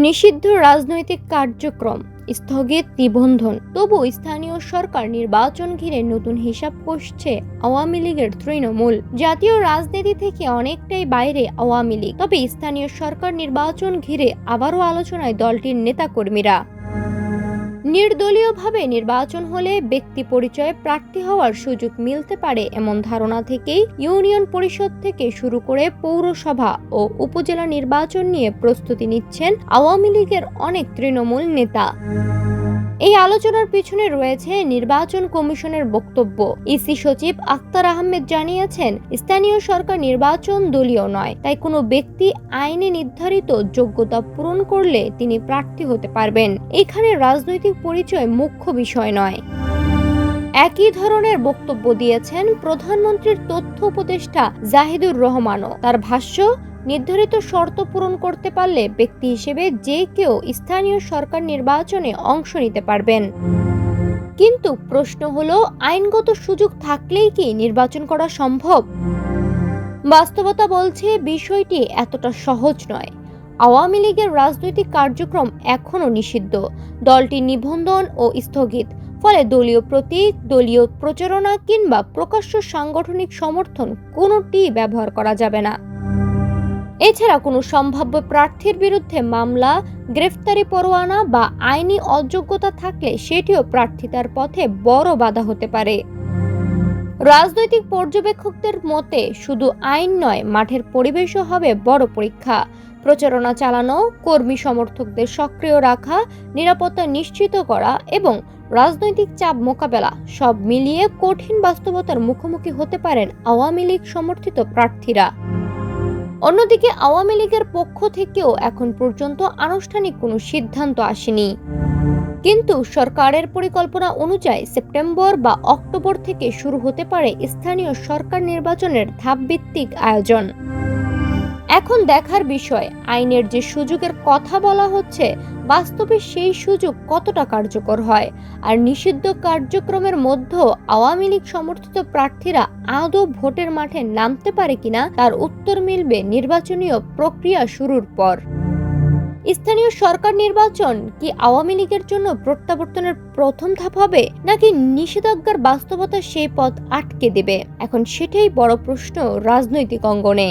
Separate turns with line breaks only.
নিষিদ্ধ রাজনৈতিক কার্যক্রম স্থগিত নিবন্ধন। তবু স্থানীয় সরকার নির্বাচন ঘিরে নতুন হিসাব কষছে আওয়ামী লীগের তৃণমূল। জাতীয় রাজনীতি থেকে অনেকটাই বাইরে আওয়ামী লীগ, তবে স্থানীয় সরকার নির্বাচন ঘিরে আবারও আলোচনায় দলটির নেতাকর্মীরা। নির্দলীয়ভাবে নির্বাচন হলে ব্যক্তি পরিচয়ে প্রার্থী হওয়ার সুযোগ মিলতে পারে এমন ধারণা থেকেই ইউনিয়ন পরিষদ থেকে শুরু করে পৌরসভা ও উপজেলা নির্বাচন নিয়ে প্রস্তুতি নিচ্ছেন আওয়ামী লীগের অনেক তৃণমূল নেতা। এই আলোচনার পিছনে রয়েছে নির্বাচন কমিশনের বক্তব্য। ইসি সচিব আক্তার আহমেদ জানিয়েছেন, স্থানীয় সরকার নির্বাচন দলীয় নয়, তাই কোনো ব্যক্তি আইনে নির্ধারিত যোগ্যতা পূরণ করলে তিনি প্রার্থী হতে পারবেন। এখানে রাজনৈতিক পরিচয় মুখ্য বিষয় নয়। একই ধরনের বক্তব্য দিয়েছেন প্রধানমন্ত্রীর তথ্য উপদেষ্টা জাহিদুর রহমানও। তার ভাষ্য, নির্ধারিত শর্ত পূরণ করতে পারলে ব্যক্তি হিসেবে যে কেউ স্থানীয় সরকার নির্বাচনে অংশ নিতে পারবেন। কিন্তু প্রশ্ন হলো, আইনগত সুযোগ থাকলেই কি নির্বাচন করা সম্ভব? বাস্তবতা বলছে বিষয়টি এতটা সহজ নয়। আওয়ামী লীগের রাজনৈতিক কার্যক্রম এখনও নিষিদ্ধ, দলটি নিবন্ধন ও স্থগিত। ফলে দলীয় প্রতীক, দলীয় প্রচারণা কিংবা প্রকাশ্য সাংগঠনিক সমর্থন কোনোটি ব্যবহার করা যাবে না। এছাড়া কোনো সম্ভাব্য প্রার্থীর বিরুদ্ধে মামলা, গ্রেফতারি পরোয়ানা বা আইনি অযোগ্যতা থাকলে সেটিও প্রার্থিতার পথে বড় বাধা হতে পারে। রাজনৈতিক পর্যবেক্ষকদের মতে শুধু আইন নয়, মাঠের পরিবেশও হবে বড় পরীক্ষা। প্রচারণা চালানো, কর্মী সমর্থকদের সক্রিয় রাখা, নিরাপত্তা নিশ্চিত করা এবং রাজনৈতিক চাপ মোকাবেলা সব মিলিয়ে কঠিন বাস্তবতার মুখোমুখি হতে পারেন আওয়ামী লীগ সমর্থিত প্রার্থীরা। অন্যদিকে আওয়ামী লীগের পক্ষ থেকেও এখন পর্যন্ত আনুষ্ঠানিক কোনো সিদ্ধান্ত আসেনি। কিন্তু সরকারের পরিকল্পনা অনুযায়ী সেপ্টেম্বর বা অক্টোবর থেকে শুরু হতে পারে স্থানীয় সরকার নির্বাচনের ধাপভিত্তিক আয়োজন। এখন দেখার বিষয়, আইনের যে সুযোগের কথা বলা হচ্ছে বাস্তবে সেই সুযোগ কতটা কার্যকর হয়, আর নিষিদ্ধ কার্যক্রমের মধ্যে আওয়ামী লীগ সমর্থিত প্রার্থীরা আদৌ ভোটের মাঠে নামতে পারে কিনা তার উত্তর মিলবে নির্বাচনীয় প্রক্রিয়া শুরুর পর। স্থানীয় সরকার নির্বাচন কি আওয়ামী লীগের জন্য প্রত্যাবর্তনের প্রথম ধাপ হবে, নাকি নিষেধাজ্ঞার বাস্তবতা সেই পথ আটকে দেবে? এখন সেটাই বড় প্রশ্ন রাজনৈতিক অঙ্গনে।